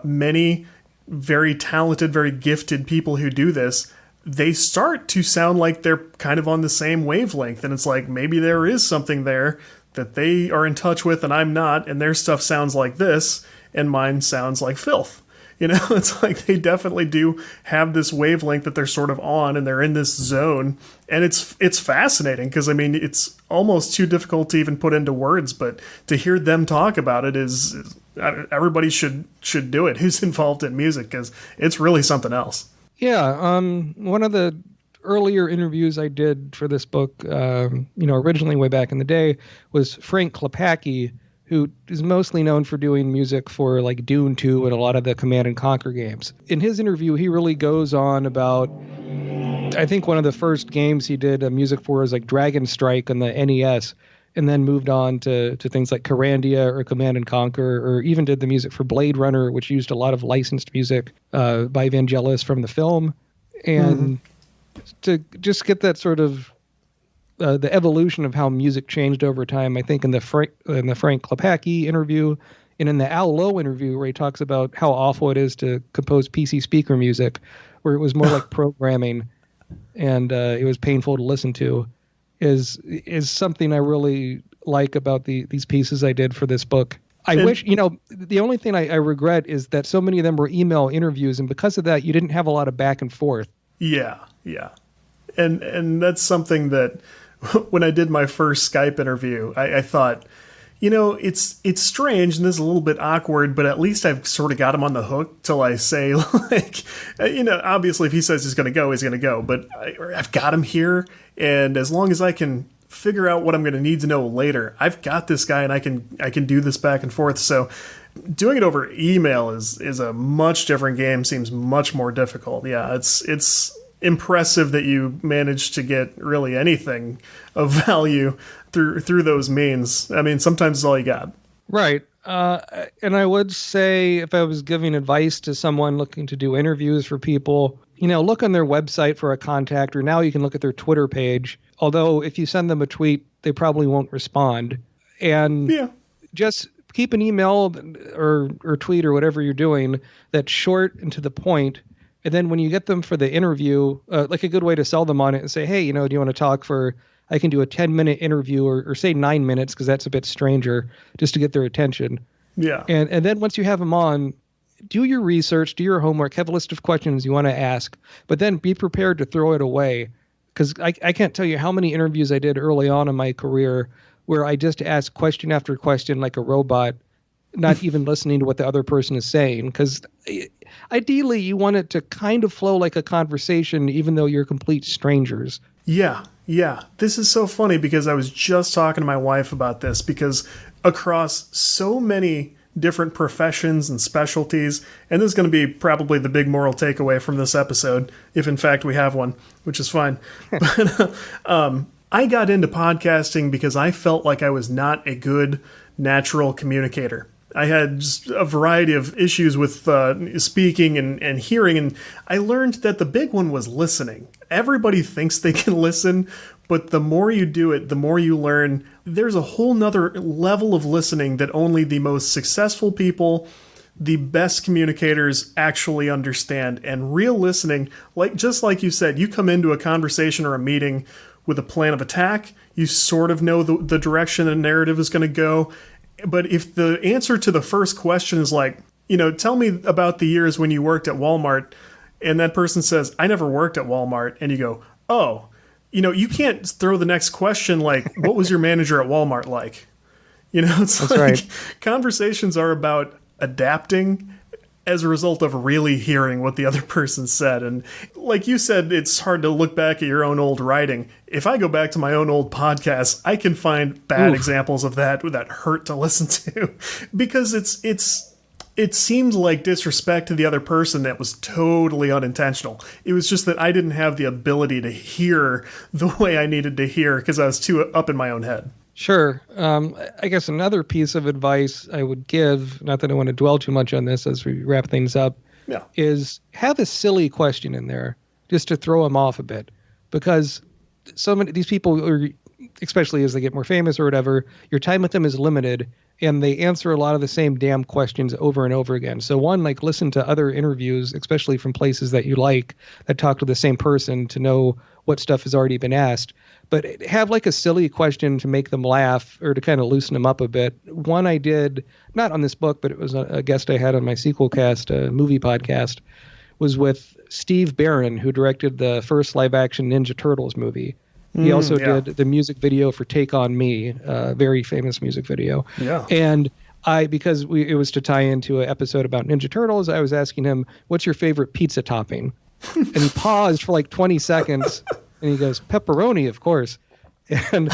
many very talented, very gifted people who do this, they start to sound like they're kind of on the same wavelength. And it's like, maybe there is something there that they are in touch with and I'm not, and their stuff sounds like this, and mine sounds like filth. You know, it's like they definitely do have this wavelength that they're sort of on, and they're in this zone. And it's fascinating because, I mean, it's almost too difficult to even put into words, but to hear them talk about it is everybody should do it who's involved in music, because it's really something else. Yeah. One of the earlier interviews I did for this book, originally way back in the day, was Frank Klepacki, who is mostly known for doing music for like Dune 2 and a lot of the Command and Conquer games. In his interview, he really goes on about, I think one of the first games he did music for was like Dragon Strike on the NES, and then moved on to things like Carandia or Command and Conquer, or even did the music for Blade Runner, which used a lot of licensed music by Vangelis from the film. And to just get that sort of the evolution of how music changed over time, I think in the Frank Klepacki interview and in the Al Lowe interview, where he talks about how awful it is to compose PC speaker music, where it was more like programming and it was painful to listen to, is something I really like about these pieces I did for this book. I wish, the only thing I regret is that so many of them were email interviews, and because of that, you didn't have a lot of back and forth. Yeah. And that's something that when I did my first Skype interview, I thought, it's strange and this is a little bit awkward, but at least I've sort of got him on the hook till I say, like, obviously if he says he's going to go, he's going to go, but I've got him here. And as long as I can figure out what I'm going to need to know later, I've got this guy and I can do this back and forth. So doing it over email is a much different game, seems much more difficult. Yeah, it's impressive that you managed to get really anything of value through those means. I mean, sometimes it's all you got. Right. And I would say, if I was giving advice to someone looking to do interviews for people, look on their website for a contact, or now you can look at their Twitter page. Although if you send them a tweet, they probably won't respond. And just keep an email or tweet or whatever you're doing that's short and to the point. And then when you get them for the interview, like a good way to sell them on it and say, hey, do you want to talk for, I can do a 10-minute interview or say 9 minutes, because that's a bit stranger, just to get their attention. Yeah. And then once you have them on, do your research, do your homework, have a list of questions you want to ask, but then be prepared to throw it away. Because I can't tell you how many interviews I did early on in my career where I just asked question after question like a robot, not even listening to what the other person is saying. Because ideally, you want it to kind of flow like a conversation, even though you're complete strangers. Yeah. This is so funny because I was just talking to my wife about this, because across so many different professions and specialties, and this is going to be probably the big moral takeaway from this episode, if in fact we have one, which is fine. But I got into podcasting because I felt like I was not a good natural communicator. I had just a variety of issues with speaking and hearing, and I learned that the big one was listening. Everybody thinks they can listen, but the more you do it, the more you learn. There's a whole nother level of listening that only the most successful people, the best communicators, actually understand. And real listening, just like you said, you come into a conversation or a meeting with a plan of attack, you sort of know the direction the narrative is going to go. But if the answer to the first question is like, tell me about the years when you worked at Walmart, and that person says, I never worked at Walmart, and you go, oh, you can't throw the next question like, what was your manager at Walmart like? It's That's like right. Conversations are about adapting as a result of really hearing what the other person said. And like you said, it's hard to look back at your own old writing. If I go back to my own old podcasts, I can find bad examples of that hurt to listen to, because it seemed like disrespect to the other person that was totally unintentional. It was just that I didn't have the ability to hear the way I needed to hear because I was too up in my own head. Sure. I guess another piece of advice I would give, not that I want to dwell too much on this as we wrap things up, is have a silly question in there just to throw them off a bit. Because so many these people, especially as they get more famous or whatever, your time with them is limited, and they answer a lot of the same damn questions over and over again. So one, listen to other interviews, especially from places that you like, that talk to the same person, to know what stuff has already been asked. but have like a silly question to make them laugh or to kind of loosen them up a bit. One I did, not on this book, but it was a guest I had on my sequel cast, a movie podcast, was with Steve Barron, who directed the first live-action Ninja Turtles movie. He also did the music video for Take On Me, a very famous music video. Yeah. And it was to tie into an episode about Ninja Turtles, I was asking him, what's your favorite pizza topping? And he paused for like 20 seconds, and he goes, pepperoni, of course. And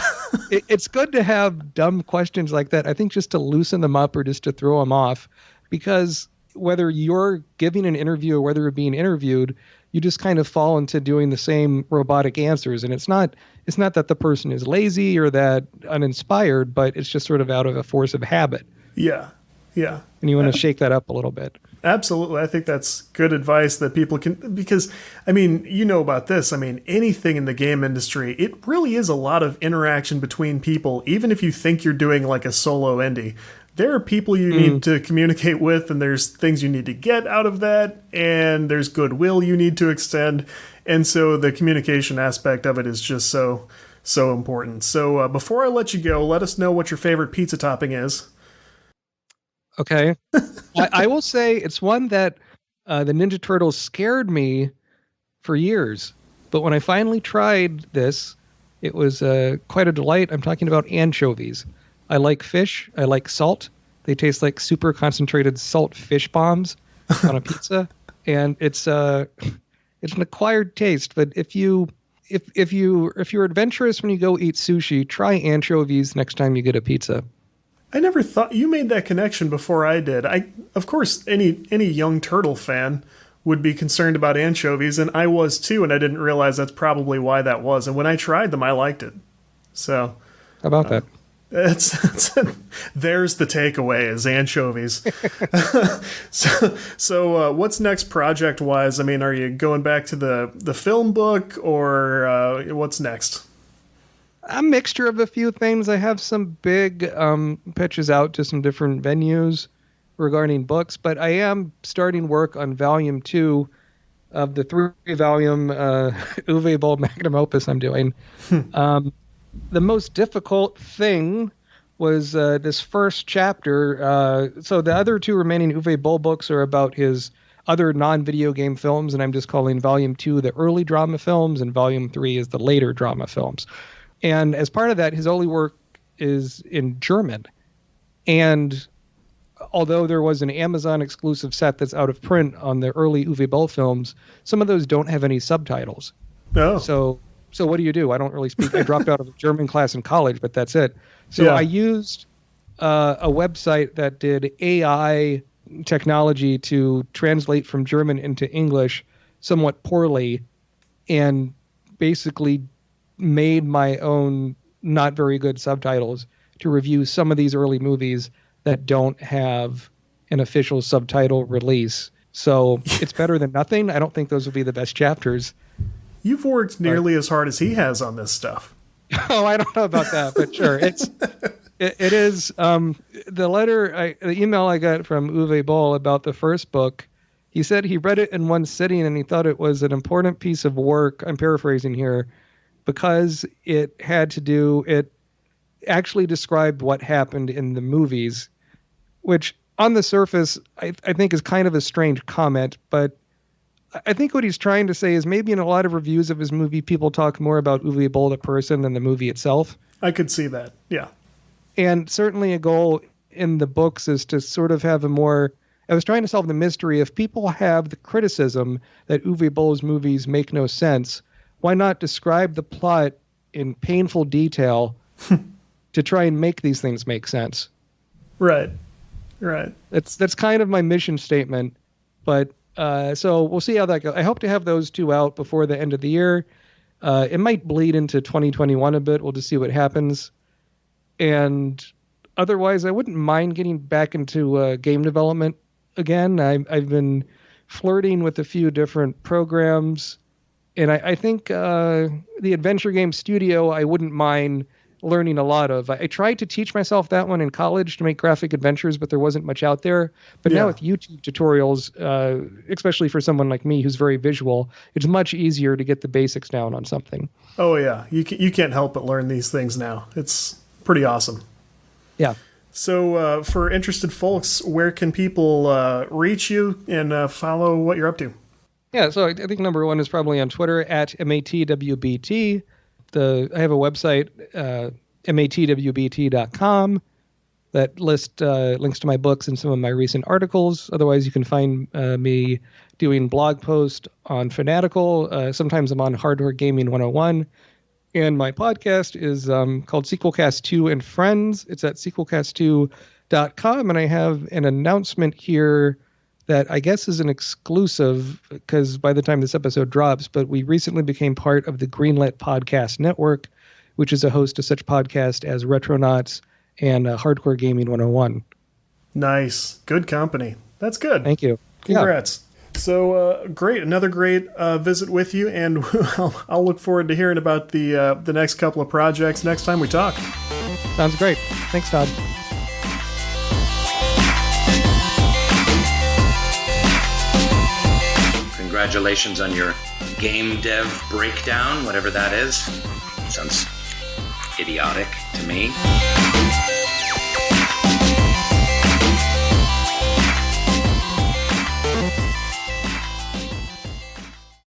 it's good to have dumb questions like that, I think, just to loosen them up or just to throw them off, because whether you're giving an interview or whether you're being interviewed, you just kind of fall into doing the same robotic answers. And it's not that the person is lazy or that uninspired, but it's just sort of out of a force of habit. Yeah. Yeah. And you want to shake that up a little bit. Absolutely. I think that's good advice that people can, because, I mean, you know about this. I mean, anything in the game industry, it really is a lot of interaction between people, even if you think you're doing like a solo indie. There are people you need to communicate with, and there's things you need to get out of that, and there's goodwill you need to extend. And so the communication aspect of it is just so important. So before I let you go, let us know what your favorite pizza topping is. Okay. I will say it's one that the Ninja Turtles scared me for years. But when I finally tried this, it was quite a delight. I'm talking about anchovies. I like fish. I like salt. They taste like super concentrated salt fish bombs on a pizza. And it's an acquired taste. But if you're adventurous when you go eat sushi, try anchovies next time you get a pizza. I never thought you made that connection before I did. Of course, any young turtle fan would be concerned about anchovies, and I was too, and I didn't realize that's probably why that was. And when I tried them, I liked it. So, how about that? There's the takeaway is anchovies. So what's next project wise? I mean, are you going back to the film book, or what's next? A mixture of a few things. I have some big pitches out to some different venues regarding books, but I am starting work on volume 2 of the 3-volume Uwe Boll magnum opus I'm doing. The most difficult thing was this first chapter. So the other 2 remaining Uwe Boll books are about his other non-video game films, and I'm just calling volume 2 the early drama films, and volume 3 is the later drama films. And as part of that, his early work is in German. And although there was an Amazon exclusive set that's out of print on the early Uwe Boll films, some of those don't have any subtitles. Oh. So what do? I don't really speak. I dropped out of a German class in college, but that's it. So yeah. I used a website that did AI technology to translate from German into English somewhat poorly, and basically made my own not very good subtitles to review some of these early movies that don't have an official subtitle release. So it's better than nothing. I don't think those would be the best chapters. You've worked nearly as hard as he has on this stuff. Oh, I don't know about that, but sure. It is the email I got from Uwe Boll about the first book. He said he read it in one sitting and he thought it was an important piece of work. I'm paraphrasing here, because it actually described what happened in the movies, which on the surface I think is kind of a strange comment, but I think what he's trying to say is maybe in a lot of reviews of his movie, people talk more about Uwe Boll the person than the movie itself. I could see that, yeah. And certainly a goal in the books is to sort of have I was trying to solve the mystery. If people have the criticism that Uwe Boll's movies make no sense, why not describe the plot in painful detail to try and make these things make sense? Right. That's kind of my mission statement, but so we'll see how that goes. I hope to have those 2 out before the end of the year. It might bleed into 2021 a bit. We'll just see what happens. And otherwise, I wouldn't mind getting back into game development again. I've been flirting with a few different programs, and I think the adventure game studio, I wouldn't mind learning a lot of. I tried to teach myself that one in college to make graphic adventures, but there wasn't much out there. But now with YouTube tutorials, especially for someone like me who's very visual, it's much easier to get the basics down on something. Oh, yeah. You can't help but learn these things now. It's pretty awesome. Yeah. So for interested folks, where can people reach you and follow what you're up to? Yeah, so I think number one is probably on Twitter at MATWBT. I have a website, matwbt.com, that lists links to my books and some of my recent articles. Otherwise, you can find me doing blog posts on Fanatical. Sometimes I'm on Hardware Gaming 101. And my podcast is called Sequelcast 2 and Friends. It's at sequelcast2.com. And I have an announcement here that I guess is an exclusive, because by the time this episode drops, but we recently became part of the Greenlit Podcast Network, which is a host of such podcasts as Retronauts and Hardcore Gaming 101. Nice. Good company. That's good. Thank you. Congrats. Yeah. So great. Another great visit with you, and I'll look forward to hearing about the next couple of projects next time we talk. Sounds great. Thanks, Todd. Congratulations on your game dev breakdown, whatever that is. Sounds idiotic to me.